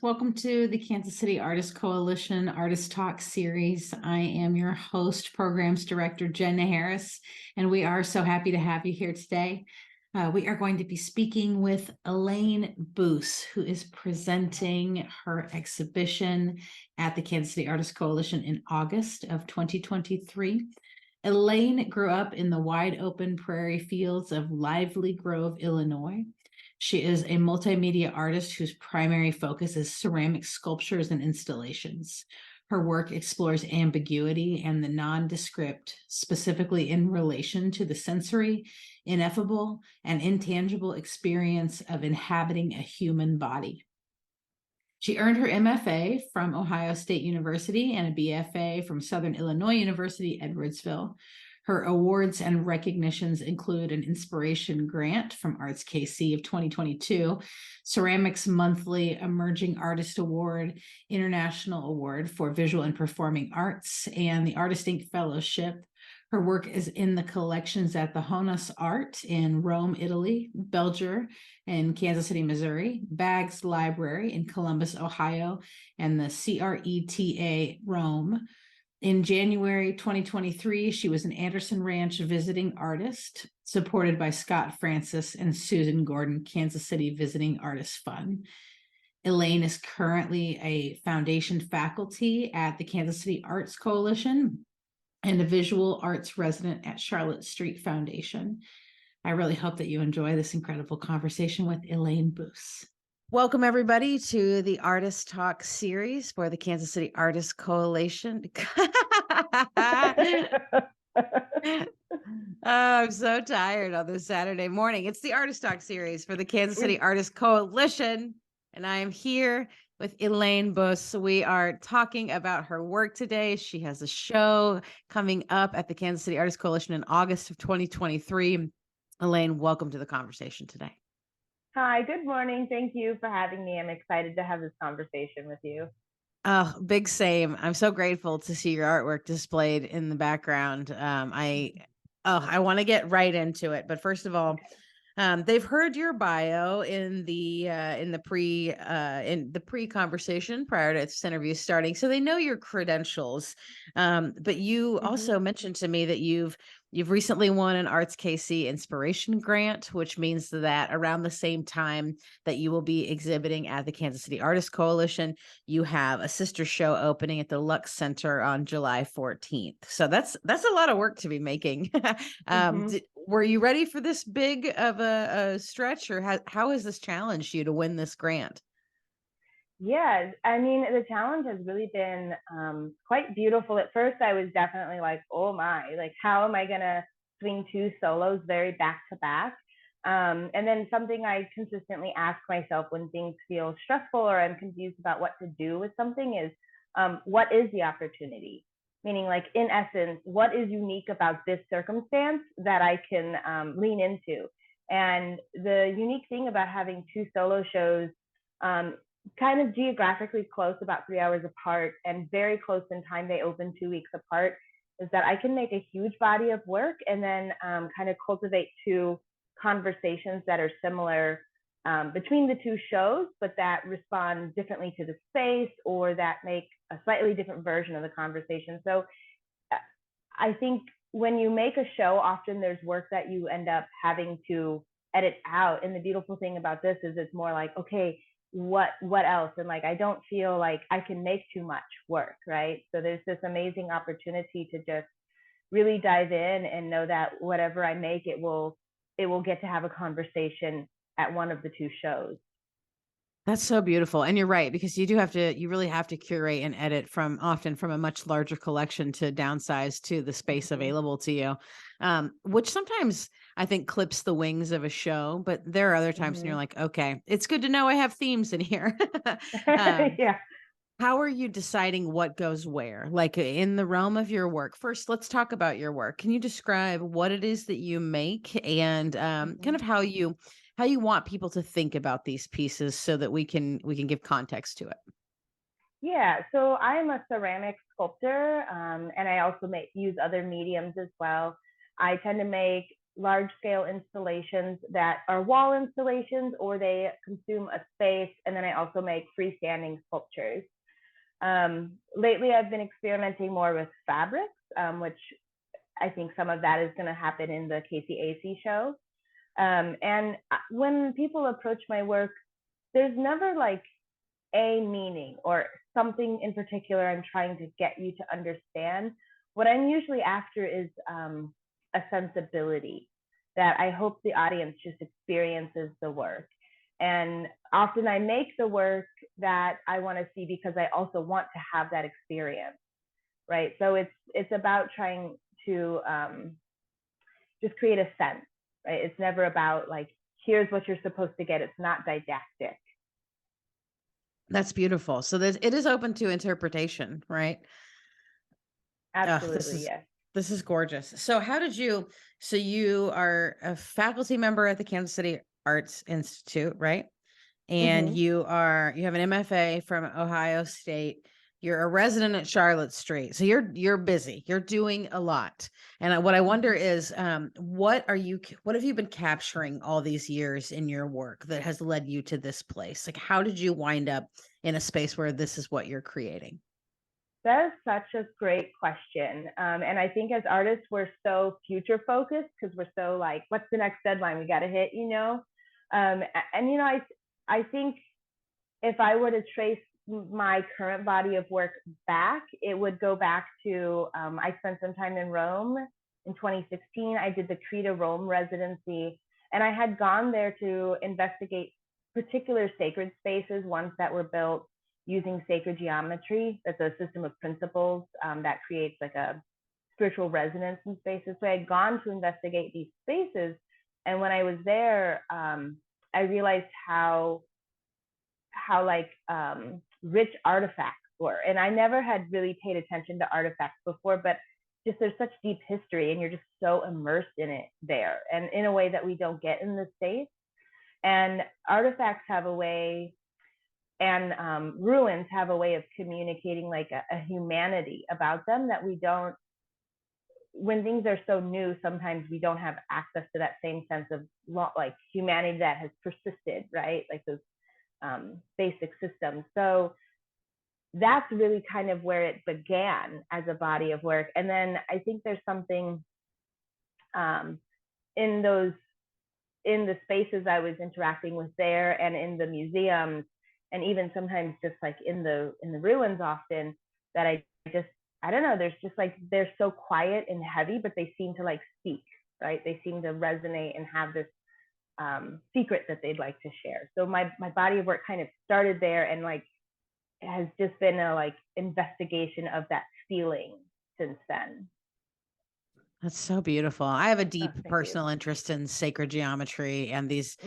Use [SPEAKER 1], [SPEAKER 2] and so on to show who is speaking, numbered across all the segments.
[SPEAKER 1] Welcome to the Kansas City Artist Coalition Artist Talk series. I am your host, Programs Director Jen Harris, and we are so happy to have you here today. We are going to be speaking with Elaine Buss, who is presenting her exhibition at the Kansas City Artist Coalition in August of 2023. Elaine grew up in the wide open prairie fields of Lively Grove, Illinois. She is a multimedia artist whose primary focus is ceramic sculptures and installations. Her work explores ambiguity and the nondescript, specifically in relation to the sensory, ineffable, and intangible experience of inhabiting a human body. She earned her MFA from Ohio State University and a BFA from Southern Illinois University, Edwardsville. Her awards and recognitions include an inspiration grant from ArtsKC of 2022, Ceramics Monthly Emerging Artist Award, International Award for Visual and Performing Arts, and the ArtistInc Fellowship. Her work is in the collections at the Honos Art in Rome, Italy, Belger in Kansas City, Missouri, Baggs Library in Columbus, Ohio, and the C.R.E.T.A.Rome. In January 2023, she was an Anderson Ranch visiting artist, supported by Scott Francis and Susan Gordon Kansas City Visiting Artist Fund. Elaine is currently a foundation faculty at the Kansas City Arts Coalition and a visual arts resident at Charlotte Street Foundation. I really hope that you enjoy this incredible conversation with Elaine Buss.
[SPEAKER 2] Welcome, everybody, to the Artist Talk series for the Kansas City Artist Coalition. I'm so tired on this Saturday morning. It's the Artist Talk series for the Kansas City Artist Coalition, and I am here with Elaine Buss. We are talking about her work today. She has a show coming up at the Kansas City Artist Coalition in August of 2023. Elaine, welcome to the conversation today.
[SPEAKER 3] Hi, good morning. Thank you for having me. I'm excited to have this conversation with you.
[SPEAKER 2] Oh, big same. I'm so grateful to see your artwork displayed in the background. I want to get right into it, but first of all, they've heard your bio in the pre conversation prior to this interview starting, so they know your credentials. But you also mentioned to me that you've recently won an ArtsKC inspiration grant, which means that around the same time that you will be exhibiting at the Kansas City Artist Coalition, you have a sister show opening at the Lux Center on July 14th. So that's a lot of work to be making. Were you ready for this big of a stretch, or how has this challenged you to win this grant?
[SPEAKER 3] Yeah, I mean, the challenge has really been quite beautiful. At first, I was definitely like, oh my, like, how am I going to swing two solos very back to back? And then something I consistently ask myself when things feel stressful or I'm confused about what to do with something is, what is the opportunity? Meaning, like, in essence, what is unique about this circumstance that I can lean into? And the unique thing about having two solo shows, kind of geographically close, about 3 hours apart, and very close in time, they open 2 weeks apart, is that I can make a huge body of work and then kind of cultivate two conversations that are similar between the two shows, but that respond differently to the space or that make a slightly different version of the conversation. So I think when you make a show, often there's work that you end up having to edit out. And the beautiful thing about this is it's more like, okay, what else? And like, I don't feel like I can make too much work, right? So there's this amazing opportunity to just really dive in and know that whatever I make, it will get to have a conversation at one of the two shows.
[SPEAKER 2] That's so beautiful. And you're right, because you really have to curate and edit often from a much larger collection to downsize to the space available to you, which sometimes I think clips the wings of a show. But there are other times when you're like, okay, it's good to know I have themes in here.
[SPEAKER 3] Yeah.
[SPEAKER 2] How are you deciding what goes where? Like in the realm of your work, first, let's talk about your work. Can you describe what it is that you make and kind of how you want people to think about these pieces so that we can give context to it?
[SPEAKER 3] Yeah, so I'm a ceramic sculptor, and I also use other mediums as well. I tend to make large scale installations that are wall installations, or they consume a space. And then I also make freestanding sculptures. Lately, I've been experimenting more with fabrics, which I think some of that is going to happen in the KCAC show. And when people approach my work, there's never like a meaning or something in particular I'm trying to get you to understand. What I'm usually after is a sensibility that I hope the audience just experiences the work. And often I make the work that I want to see because I also want to have that experience, right? So it's about trying to just create a sense, right? It's never about like, here's what you're supposed to get. It's not didactic.
[SPEAKER 2] That's beautiful. So it is open to interpretation, right?
[SPEAKER 3] Absolutely, yes.
[SPEAKER 2] This is gorgeous. So so you are a faculty member at the Kansas City Arts Institute, right? And you have an MFA from Ohio State. You're a resident at Charlotte Street. So you're busy. You're doing a lot. And what I wonder is, what have you been capturing all these years in your work that has led you to this place? Like, how did you wind up in a space where this is what you're creating?
[SPEAKER 3] That is such a great question. And I think as artists, we're so future focused because we're so like, what's the next deadline we got to hit, you know? I think if I were to trace my current body of work back, it would go back to, I spent some time in Rome in 2016. I did the C.R.E.T.A.Rome residency, and I had gone there to investigate particular sacred spaces, ones that were built using sacred geometry. That's a system of principles that creates like a spiritual resonance in spaces. So I had gone to investigate these spaces. And when I was there, I realized how like rich artifacts were. And I never had really paid attention to artifacts before, but just there's such deep history and you're just so immersed in it there, and in a way that we don't get in the States. And artifacts have a way, and ruins have a way of communicating like a humanity about them that we don't, when things are so new, sometimes we don't have access to that same sense of like humanity that has persisted, right? Like those basic systems. So that's really kind of where it began as a body of work. And then I think there's something in the spaces I was interacting with there, and in the museums, and even sometimes just like in the ruins often, that I don't know, there's just like, they're so quiet and heavy, but they seem to like speak, right? They seem to resonate and have this secret that they'd like to share. So my body of work kind of started there, and like has just been a like investigation of that feeling since then.
[SPEAKER 2] That's so beautiful. I have a deep personal
[SPEAKER 3] you.
[SPEAKER 2] interest in sacred geometry and these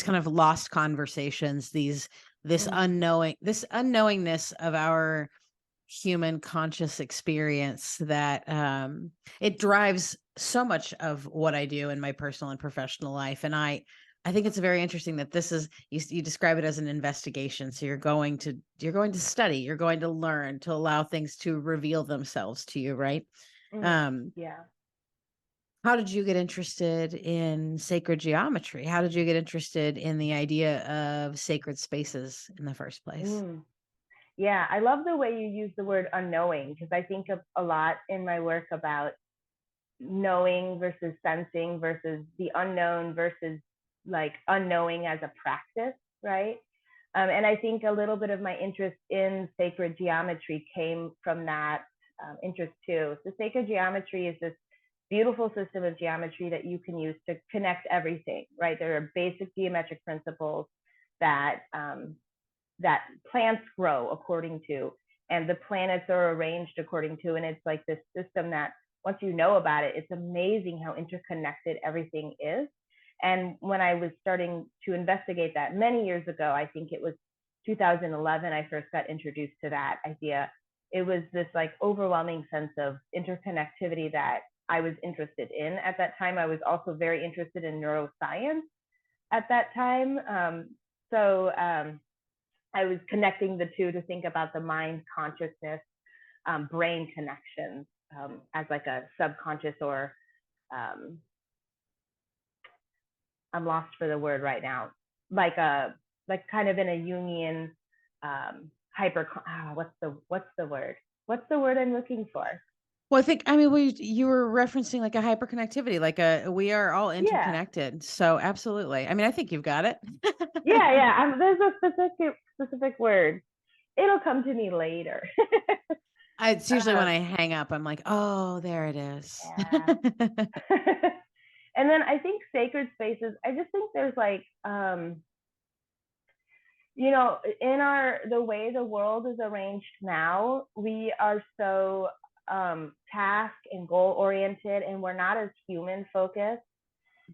[SPEAKER 2] kind of lost conversations, this unknowingness of our human conscious experience that it drives so much of what I do in my personal and professional life. And I think it's very interesting that this is, you describe it as an investigation. So you're going to study, you're going to learn, to allow things to reveal themselves to you, right?
[SPEAKER 3] Yeah.
[SPEAKER 2] How did you get interested in sacred geometry? How did you get interested in the idea of sacred spaces in the first place?
[SPEAKER 3] Yeah, I love the way you use the word unknowing, because I think a lot in my work about knowing versus sensing versus the unknown versus like unknowing as a practice, right? And I think a little bit of my interest in sacred geometry came from that interest too. So sacred geometry is this beautiful system of geometry that you can use to connect everything, right? There are basic geometric principles that that plants grow according to, and the planets are arranged according to, and it's like this system that once you know about it, it's amazing how interconnected everything is. And when I was starting to investigate that many years ago, I think it was 2011, I first got introduced to that idea. It was this like overwhelming sense of interconnectivity that I was interested in. At that time, I was also very interested in neuroscience at that time. I was connecting the two to think about the mind consciousness, brain connections as like a subconscious or I'm lost for the word right now, like kind of in a Jungian what's the word? What's the word I'm looking for?
[SPEAKER 2] Well, you were referencing like a hyperconnectivity, we are all
[SPEAKER 3] Yeah.
[SPEAKER 2] interconnected. So absolutely. I mean, I think you've got it.
[SPEAKER 3] Yeah. There's a specific word. It'll come to me later.
[SPEAKER 2] It's usually when I hang up, I'm like, oh, there it is.
[SPEAKER 3] Yeah. And then I think sacred spaces, I just think there's like, in the way the world is arranged now, we are so task and goal oriented, and we're not as human focused.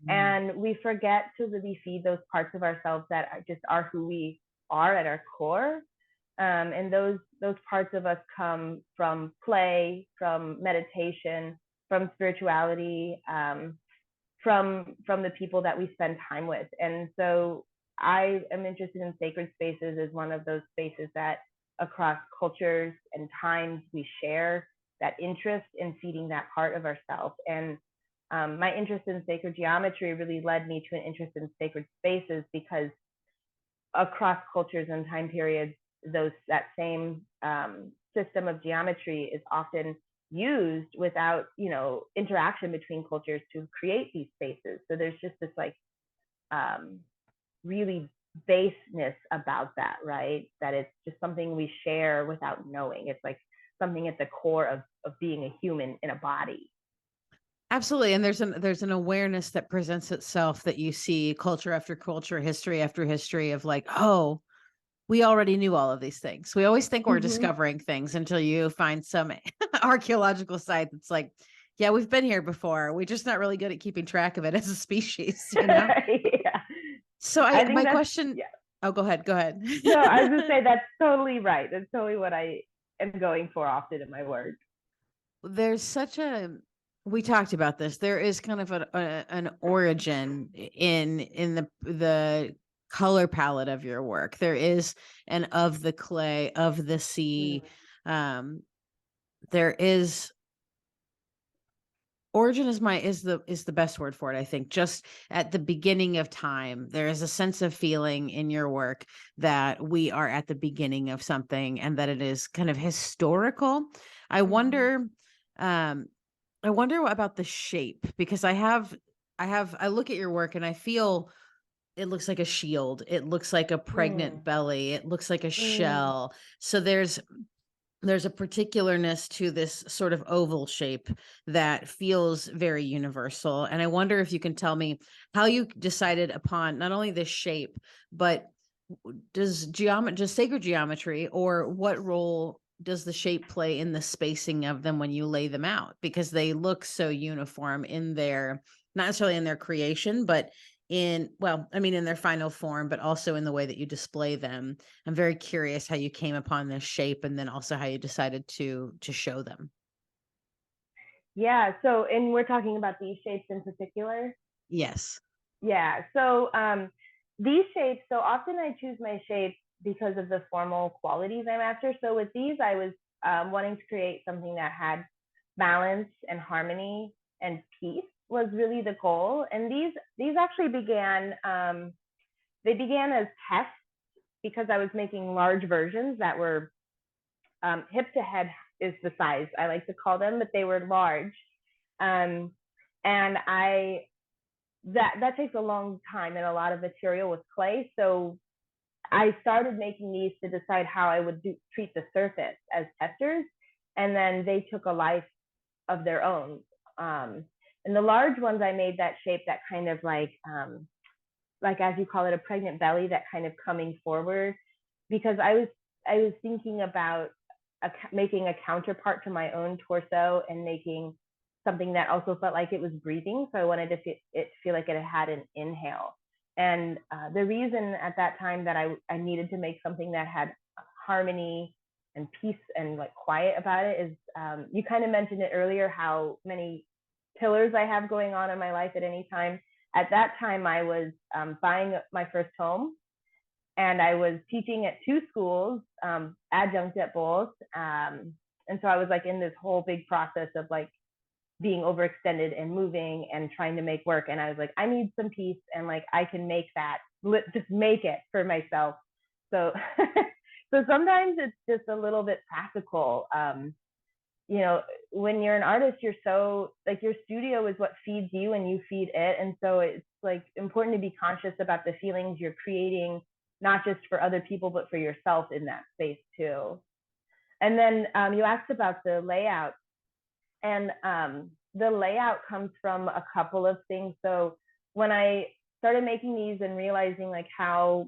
[SPEAKER 3] And we forget to really feed those parts of ourselves that are who we are at our core. And those parts of us come from play, from meditation, from spirituality, from the people that we spend time with. And so I am interested in sacred spaces as one of those spaces that across cultures and times we share that interest in feeding that part of ourselves. And my interest in sacred geometry really led me to an interest in sacred spaces, because across cultures and time periods, that same system of geometry is often used without interaction between cultures to create these spaces. So there's just this like really baseness about that, right? That it's just something we share without knowing. It's like something at the core of being a human in a body.
[SPEAKER 2] Absolutely. And there's an awareness that presents itself that you see culture after culture, history after history of like, oh, we already knew all of these things. We always think we're discovering things until you find some archaeological site that's like, yeah, we've been here before. We're just not really good at keeping track of it as a species,
[SPEAKER 3] Yeah.
[SPEAKER 2] So my question. Yeah. Oh, go ahead.
[SPEAKER 3] No, I was gonna say that's totally right. That's totally what I am going for often in my work.
[SPEAKER 2] There's we talked about this. There is kind of an origin in the color palette of your work. There is an of the clay, of the sea. There is origin is the best word for it. I think just at the beginning of time, there is a sense of feeling in your work that we are at the beginning of something and that it is kind of historical. I wonder about the shape, because I look at your work and I feel it looks like a shield. It looks like a pregnant belly. It looks like a shell. So there's a particularness to this sort of oval shape that feels very universal. And I wonder if you can tell me how you decided upon not only this shape, but does sacred geometry, or what role does the shape play in the spacing of them when you lay them out? Because they look so uniform in their, not necessarily in their creation, but in their final form, but also in the way that you display them. I'm very curious how you came upon this shape, and then also how you decided to show them.
[SPEAKER 3] Yeah. So, and we're talking about these shapes in particular?
[SPEAKER 2] Yes.
[SPEAKER 3] Yeah. So these shapes, so often I choose my shapes because of the formal qualities I'm after. So with these, I was wanting to create something that had balance and harmony and peace was really the goal. And these actually began, they began as tests, because I was making large versions that were hip to head is the size I like to call them, but they were large. And that takes a long time and a lot of material with clay. So I started making these to decide how I would treat the surface as testers. And then they took a life of their own. And the large ones, I made that shape that kind of like as you call it, a pregnant belly, that kind of coming forward, because I was thinking about making a counterpart to my own torso and making something that also felt like it was breathing. So I wanted to feel like it had an inhale. And the reason at that time that I needed to make something that had harmony and peace and like quiet about it is, you kind of mentioned it earlier, how many pillars I have going on in my life at any time. At that time, I was buying my first home, and I was teaching at 2 schools, adjunct at both. And so I was like in this whole big process of like being overextended and moving and trying to make work. And I was like, I need some peace, and like I can make that, just make it for myself. So so sometimes it's just a little bit practical. You know, when you're an artist, you're so like, your studio is what feeds you and you feed it. And so it's like important to be conscious about the feelings you're creating, not just for other people, but for yourself in that space too. And then you asked about the layout, and the layout comes from a couple of things. So when I started making these and realizing like how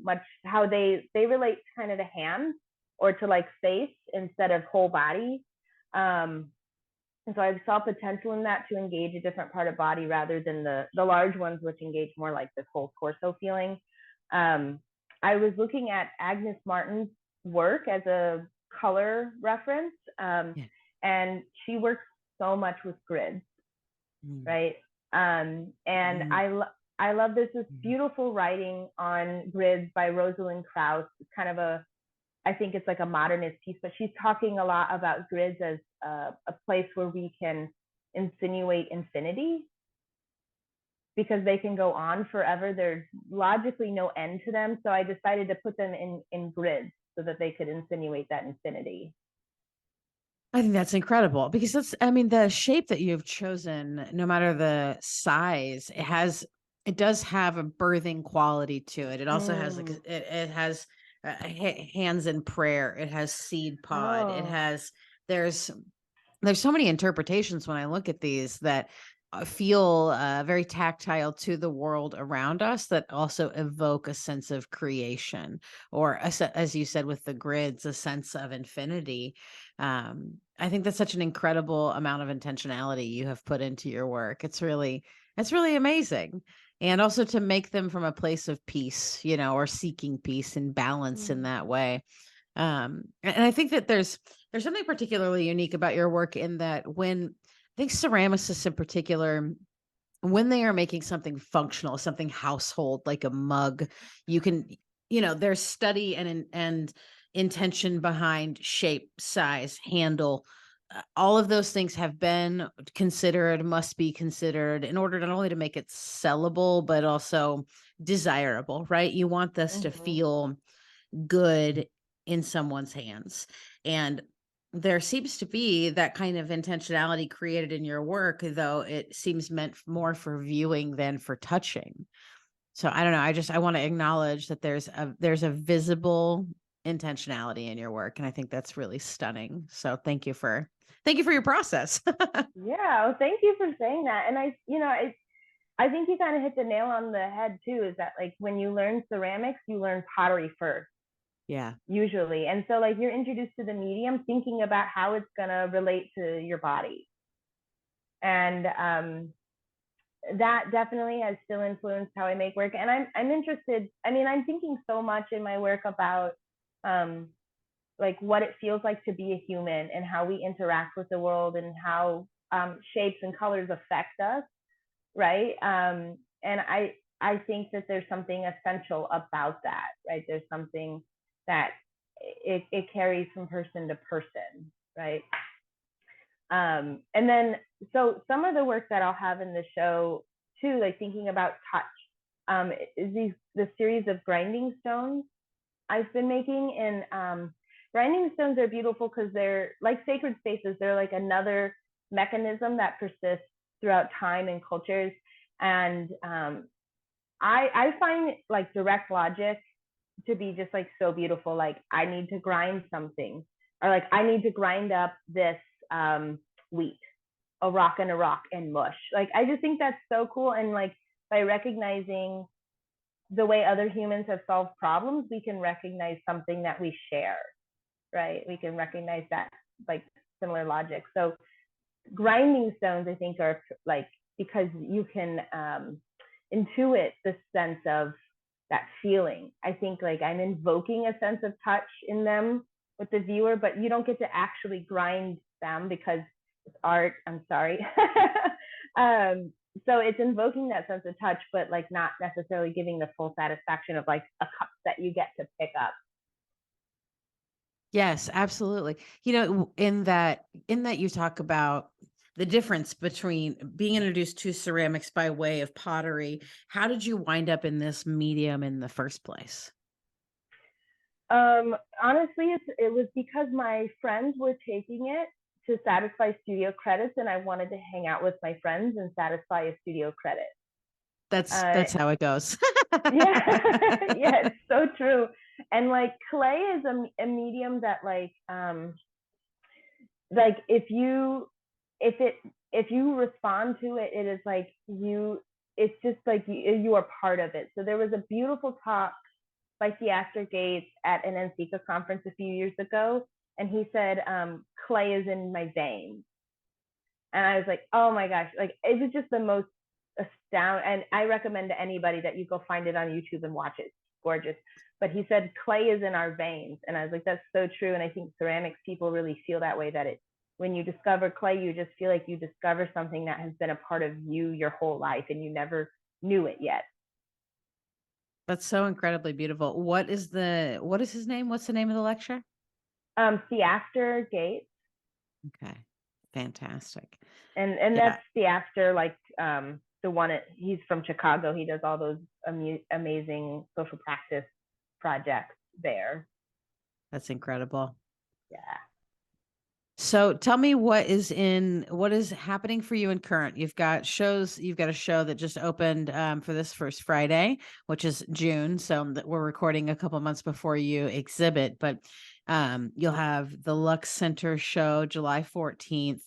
[SPEAKER 3] they relate kind of to hands or to like face instead of whole body. And so I saw potential in that to engage a different part of body rather than the large ones, which engage more like this whole torso feeling. I was looking at Agnes Martin's work as a color reference, and she works so much with grids, right? And I love this beautiful writing on grids by Rosalind Krauss. It's kind of I think it's like a modernist piece, but she's talking a lot about grids as a place where we can insinuate infinity, because they can go on forever. There's logically no end to them. So I decided to put them in grids so that they could insinuate that infinity.
[SPEAKER 2] I think that's incredible, because the shape that you've chosen, no matter the size, it does have a birthing quality to it. It also has like it has hands in prayer. It has seed pod. It has there's so many interpretations when I look at these that feel very tactile to the world around us, that also evoke a sense of creation, or as you said with the grids, a sense of infinity. I think that's such an incredible amount of intentionality you have put into your work. It's really amazing. And also to make them from a place of peace, or seeking peace and balance in that way. And I think that there's something particularly unique about your work, in that when I think ceramicists in particular, when they are making something functional, something household, like a mug, you can, there's study and intention behind shape, size, handle. All of those things have been considered, must be considered, in order not only to make it sellable, but also desirable, right? You want this to feel good in someone's hands. And there seems to be that kind of intentionality created in your work, though it seems meant more for viewing than for touching. So I don't know. I want to acknowledge that there's a visible intentionality in your work. And I think that's really stunning. So thank you for your process.
[SPEAKER 3] Yeah. Well, thank you for saying that. And I think you kind of hit the nail on the head too, is that like when you learn ceramics, you learn pottery first.
[SPEAKER 2] Yeah.
[SPEAKER 3] Usually. And so like you're introduced to the medium thinking about how it's going to relate to your body. And that definitely has still influenced how I make work. And I'm interested, I'm thinking so much in my work about like what it feels like to be a human, and how we interact with the world, and how shapes and colors affect us, right? And I think that there's something essential about that, right? There's something that it carries from person to person, right? And then, so some of the work that I'll have in the show too, like thinking about touch, is the series of grinding stones I've been making. And grinding stones are beautiful because they're like sacred spaces. They're like another mechanism that persists throughout time and cultures. And I find like direct logic to be just like so beautiful. Like I need to grind something, or like I need to grind up this wheat, a rock and mush. Like I just think that's so cool. And like by recognizing the way other humans have solved problems, we can recognize something that we share, right? We can recognize that like similar logic. So grinding stones, I think, are like, because you can intuit the sense of that feeling. I think like I'm invoking a sense of touch in them with the viewer, but you don't get to actually grind them because it's art. I'm sorry. So it's invoking that sense of touch, but like not necessarily giving the full satisfaction of like a cup that you get to pick up.
[SPEAKER 2] Yes, absolutely. In that you talk about the difference between being introduced to ceramics by way of pottery. How did you wind up in this medium in the first place?
[SPEAKER 3] Honestly, it was because my friends were taking it to satisfy studio credits, and I wanted to hang out with my friends and satisfy a studio credit.
[SPEAKER 2] That's how it goes.
[SPEAKER 3] Yeah, yeah, it's so true. And like clay is a medium that like if you respond to it, it is like it's just like you are part of it. So there was a beautiful talk by C.R.E.T.A.Rome at an NCCA conference a few years ago, and he said, clay is in my veins. And I was like, oh my gosh, like it was just the most astounding. And I recommend to anybody that you go find it on YouTube and watch it. It's gorgeous. But he said clay is in our veins, and I was like, that's so true. And I think ceramics people really feel that way, that when you discover clay, you just feel like you discover something that has been a part of you your whole life and you never knew it yet.
[SPEAKER 2] That's so incredibly beautiful. What is his name? What's the name of the lecture?
[SPEAKER 3] C.R.E.T.A.Rome.
[SPEAKER 2] Okay. Fantastic.
[SPEAKER 3] And
[SPEAKER 2] Yeah.
[SPEAKER 3] that's C.R.E.T.A.Rome, like the one he's from Chicago. He does all those amazing social practice projects there.
[SPEAKER 2] That's incredible.
[SPEAKER 3] Yeah.
[SPEAKER 2] So tell me what is happening for you in current. You've got a show that just opened for this first Friday, which is June. So we're recording a couple months before you exhibit, but you'll have the Lux Center show July 14th.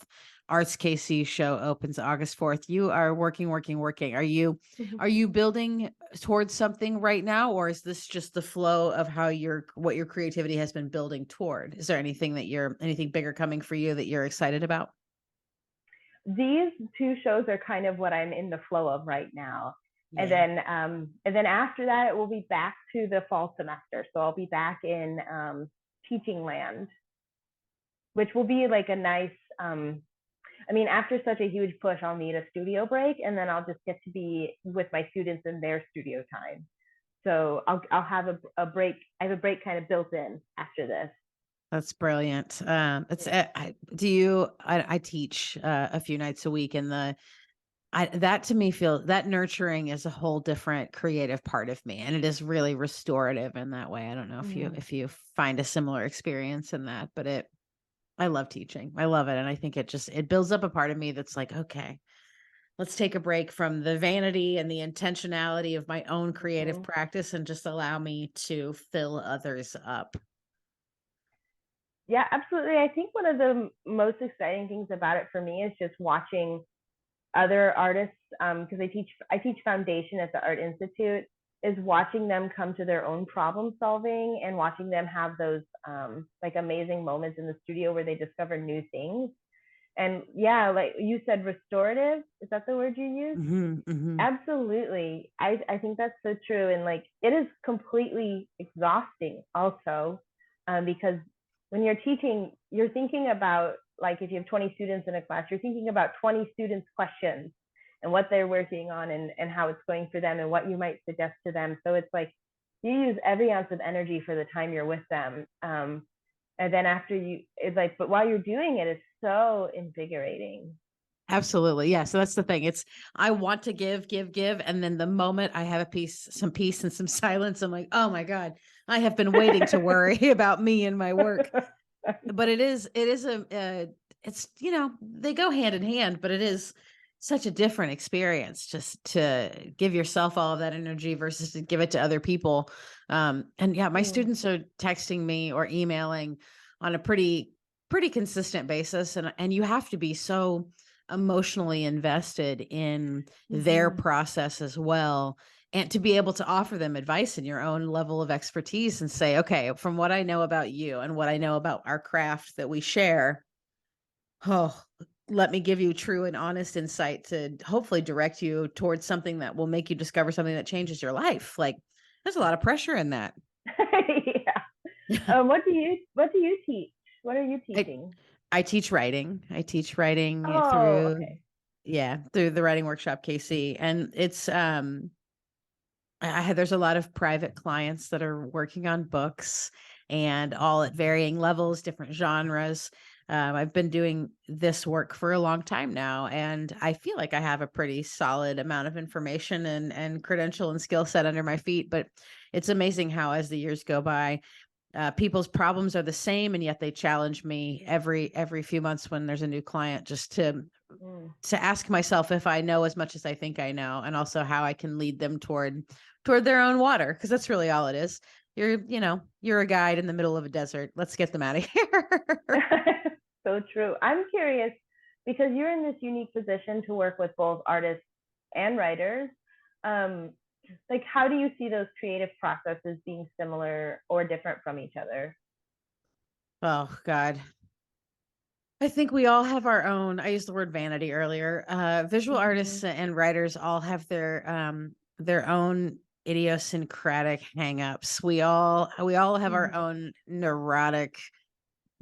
[SPEAKER 2] ArtsKC show opens August 4th. You are working. Are you building towards something right now, or is this just the flow of what your creativity has been building toward? Is there anything bigger coming for you that you're excited about?
[SPEAKER 3] These two shows are kind of what I'm in the flow of right now. Yeah. And then after that, it will be back to the fall semester. So I'll be back in teaching land, which will be like a nice, after such a huge push, I'll need a studio break, and then I'll just get to be with my students in their studio time. So I'll have a break. I have a break kind of built in after this.
[SPEAKER 2] That's brilliant. I teach a few nights a week, and that to me that nurturing is a whole different creative part of me, and it is really restorative in that way. I don't know if you find a similar experience in that, but I love teaching. I love it. And I think it builds up a part of me that's like, okay, let's take a break from the vanity and the intentionality of my own creative practice and just allow me to fill others up.
[SPEAKER 3] Yeah, absolutely. I think one of the most exciting things about it for me is just watching other artists, because I teach foundation at the Art Institute, is watching them come to their own problem solving and watching them have those like amazing moments in the studio where they discover new things. And yeah, like you said, restorative, is that the word you used? Absolutely. I think that's so true. And like it is completely exhausting also, because when you're teaching, you're thinking about, like if you have 20 students in a class, you're thinking about 20 students' questions and what they're working on and how it's going for them and what you might suggest to them. So it's like you use every ounce of energy for the time you're with them. And then but while you're doing it, it's so invigorating.
[SPEAKER 2] Absolutely. Yeah. So that's the thing. I want to give. And then the moment I have some peace and some silence, I'm like, oh my God, I have been waiting to worry about me and my work. But it's, they go hand in hand, but it is such a different experience just to give yourself all of that energy versus to give it to other people. And yeah, my students are texting me or emailing on a pretty consistent basis. And you have to be so emotionally invested in their process as well. And to be able to offer them advice in your own level of expertise and say, okay, from what I know about you and what I know about our craft that we share, let me give you true and honest insight to hopefully direct you towards something that will make you discover something that changes your life. Like there's a lot of pressure in that.
[SPEAKER 3] Yeah. What do you teach? What are you teaching?
[SPEAKER 2] I teach writing. Through the writing workshop KC. And it's, there's a lot of private clients that are working on books and all at varying levels, different genres. I've been doing this work for a long time now, and I feel like I have a pretty solid amount of information and credential and skill set under my feet. But it's amazing how, as the years go by, people's problems are the same, and yet they challenge me every few months when there's a new client, just
[SPEAKER 3] Mm.
[SPEAKER 2] to ask myself if I know as much as I think I know, and also how I can lead them toward their own water, because that's really all it is. You're a guide in the middle of a desert. Let's get them out of here.
[SPEAKER 3] So true. I'm curious because you're in this unique position to work with both artists and writers. Um, like, how do you see those creative processes being similar or different from each other?
[SPEAKER 2] Oh God. I think we all have our own. I used the word vanity earlier. Visual
[SPEAKER 3] Mm-hmm.
[SPEAKER 2] artists and writers all have their own idiosyncratic hangups. We all have our
[SPEAKER 3] Mm-hmm.
[SPEAKER 2] own neurotic,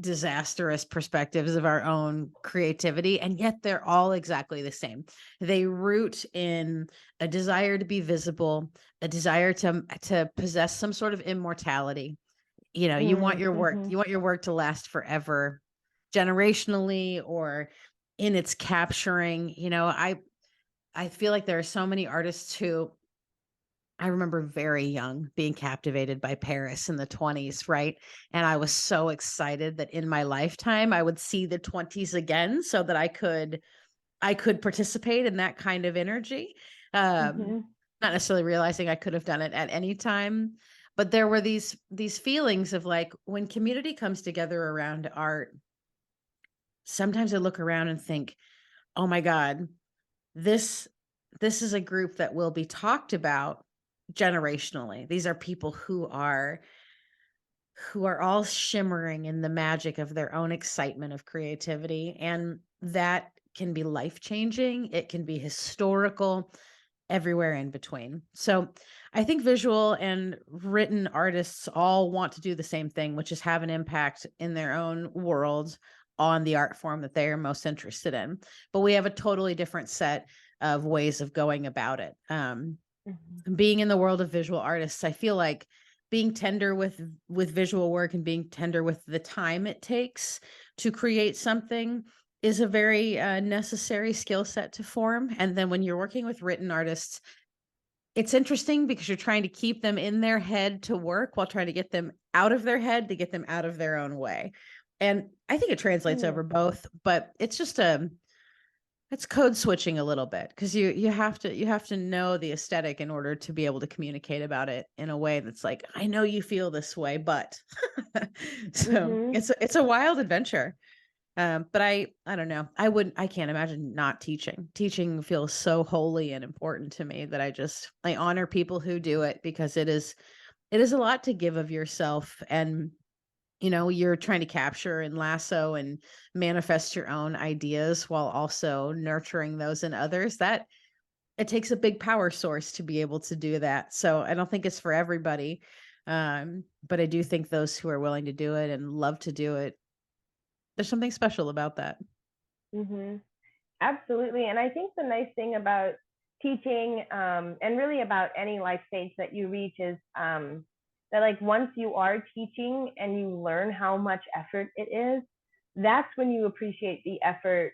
[SPEAKER 2] disastrous perspectives of our own creativity, and yet they're all exactly the same. They root in a desire to be visible, a desire to possess some sort of immortality. You want your work,
[SPEAKER 3] Mm-hmm.
[SPEAKER 2] to last forever, generationally, or in its capturing. I feel like there are so many artists who I remember very young being captivated by Paris in the 20s, right? And I was so excited that in my lifetime I would see the 20s again, so that I could participate in that kind of energy. Um,
[SPEAKER 3] Mm-hmm.
[SPEAKER 2] Not necessarily realizing I could have done it at any time, but there were these feelings of, like, when community comes together around art, sometimes I look around and think, "Oh my God, this this is a group that will be talked about generationally. These are people who are all shimmering in the magic of their own excitement of creativity, and that can be life-changing, it can be historical, everywhere in between." So, I think visual and written artists all want to do the same thing, which is have an impact in their own world on the art form that they are most interested in. But we have a totally different set of ways of going about it.
[SPEAKER 3] Mm-hmm.
[SPEAKER 2] Being in the world of visual artists, I feel like being tender with visual work and being tender with the time it takes to create something is a very necessary skill set to form. And then when you're working with written artists, it's interesting because you're trying to keep them in their head to work while trying to get them out of their head to get them out of their own way. And I think it translates over both, but it's code switching a little bit, because you have to know the aesthetic in order to be able to communicate about it in a way that's like, I know you feel this way, but so
[SPEAKER 3] Mm-hmm.
[SPEAKER 2] it's a wild adventure. But I don't know. I can't imagine not teaching. Teaching feels so holy and important to me that I honor people who do it, because it is a lot to give of yourself, and you're trying to capture and lasso and manifest your own ideas while also nurturing those in others. That it takes a big power source to be able to do that. So I don't think it's for everybody. But I do think those who are willing to do it and love to do it, there's something special about that.
[SPEAKER 3] Mm-hmm. Absolutely. And I think the nice thing about teaching, and really about any life stage that you reach, is that, like, once you are teaching and you learn how much effort it is, that's when you appreciate the effort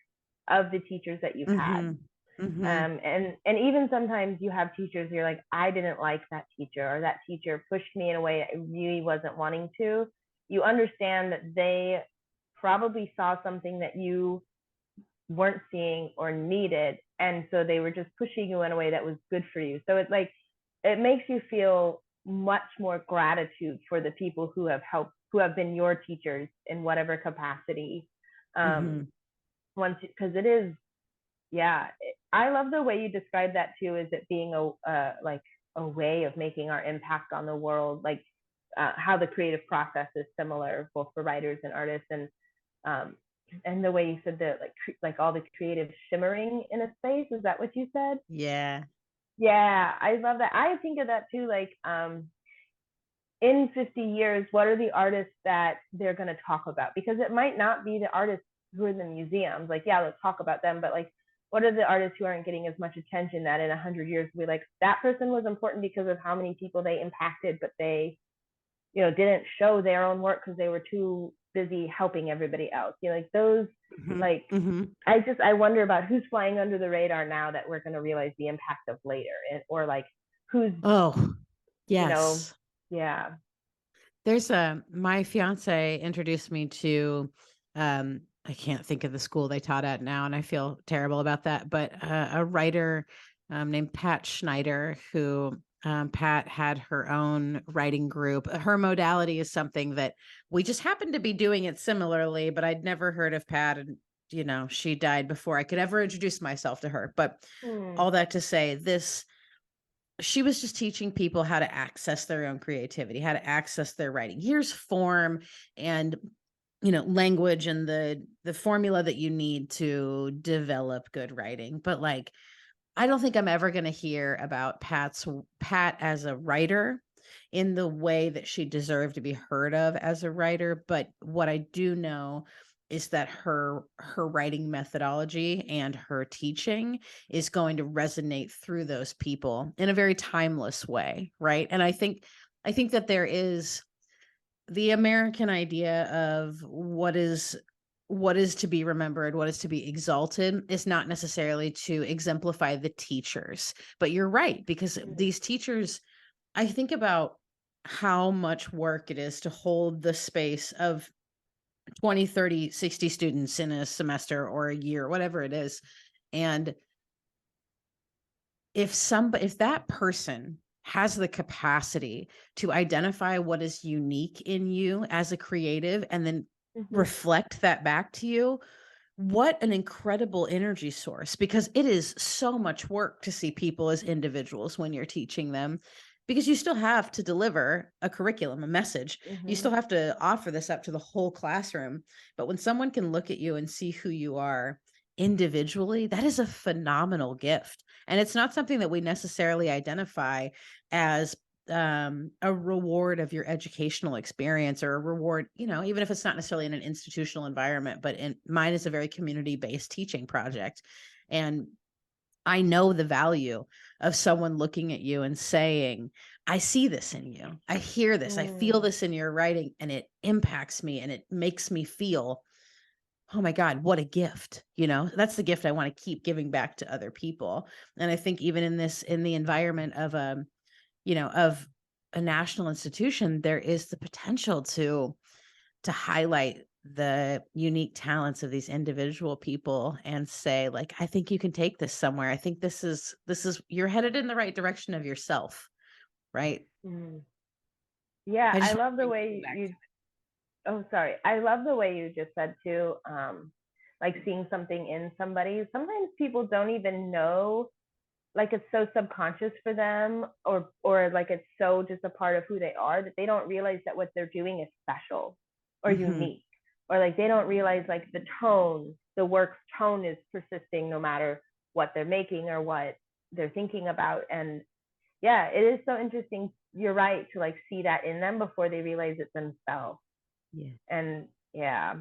[SPEAKER 3] of the teachers that you've had.
[SPEAKER 2] Mhm. Mhm.
[SPEAKER 3] And even sometimes you have teachers, you're like, I didn't like that teacher, or that teacher pushed me in a way I really wasn't wanting to. You understand that they probably saw something that you weren't seeing or needed, and so they were just pushing you in a way that was good for you. So it's like, it makes you feel much more gratitude for the people who have helped, who have been your teachers in whatever capacity.
[SPEAKER 2] Mhm.
[SPEAKER 3] Once, because it is, yeah, I love the way you describe that too, is it being like a way of making our impact on the world, like how the creative process is similar both for writers and artists. Um, and the way you said that, like all the creative shimmering in a space, is that what you said?
[SPEAKER 2] Yeah.
[SPEAKER 3] Yeah, I love that. I think of that too, like, in 50 years, what are the artists that they're going to talk about? Because it might not be the artists who are in the museums. Like, yeah, let's talk about them, but like, what are the artists who aren't getting as much attention that in 100 years will be like, that person was important because of how many people they impacted, but they didn't show their own work because they were too busy helping everybody else. Like those, like I wonder about who's flying under the radar now that we're going to realize the impact of later, or like who's
[SPEAKER 2] yes,
[SPEAKER 3] yeah.
[SPEAKER 2] There's my fiance introduced me to I can't think of the school they taught at now, and I feel terrible about that, but a writer named Pat Schneider, who Pat had her own writing group. Her modality is something that we just happened to be doing it similarly, but I'd never heard of Pat, and she died before I could ever introduce myself to her. But all that to say, she was just teaching people how to access their own creativity, how to access their writing. Here's form and language and the formula that you need to develop good writing. But like, I don't think I'm ever going to hear about Pat as a writer in the way that she deserved to be heard of as a writer. But what I do know is that her writing methodology and her teaching is going to resonate through those people in a very timeless way, right? And I think that there is the American idea of what is to be remembered, what is to be exalted, is not necessarily to exemplify the teachers. But you're right, because these teachers, I think about how much work it is to hold the space of 20, 30, 60 students in a semester or a year, whatever it is. And if that person has the capacity to identify what is unique in you as a creative and then reflect that back to you, what an incredible energy source, because it is so much work to see people as individuals when you're teaching them, because you still have to deliver a curriculum, a message. You still have to offer this up to the whole classroom. But when someone can look at you and see who you are individually, that is a phenomenal gift. And it's not something that we necessarily identify as a reward of your educational experience, or a reward, even if it's not necessarily in an institutional environment, but mine is a very community-based teaching project. And I know the value of someone looking at you and saying, I see this in you. I hear this. I feel this in your writing, and it impacts me, and it makes me feel, oh my God, what a gift. That's the gift I want to keep giving back to other people. And I think even in the environment of of a national institution, there is the potential to highlight the unique talents of these individual people and say, like, I think you can take this somewhere. I think this is you're headed in the right direction of yourself. Right.
[SPEAKER 3] Yeah. I love the way I love the way you just said too, like seeing something in somebody. Sometimes people don't even know, like it's so subconscious for them, or like it's so just a part of who they are, that they don't realize that what they're doing is special or unique, or like they don't realize like the work's tone is persisting no matter what they're making or what they're thinking about. And yeah, it is so interesting. You're right, to like see that in them before they realize it themselves.
[SPEAKER 2] Yeah.
[SPEAKER 3] And yeah.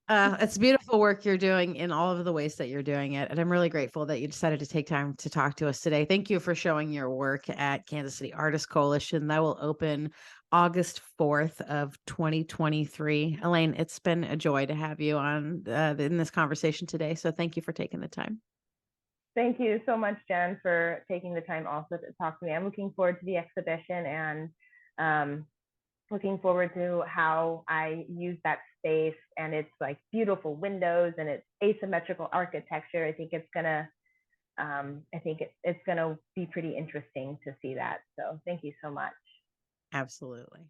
[SPEAKER 2] It's beautiful work you're doing in all of the ways that you're doing it. And I'm really grateful that you decided to take time to talk to us today. Thank you for showing your work at Kansas City Artist Coalition. That will open August 4th of 2023. Elaine, it's been a joy to have you on in this conversation today. So thank you for taking the time.
[SPEAKER 3] Thank you so much, Jen, for taking the time also to talk to me. I'm looking forward to the exhibition, and looking forward to how I use that space, and it's like beautiful windows and it's asymmetrical architecture. I think it's gonna it's gonna be pretty interesting to see that. So thank you so much.
[SPEAKER 2] Absolutely.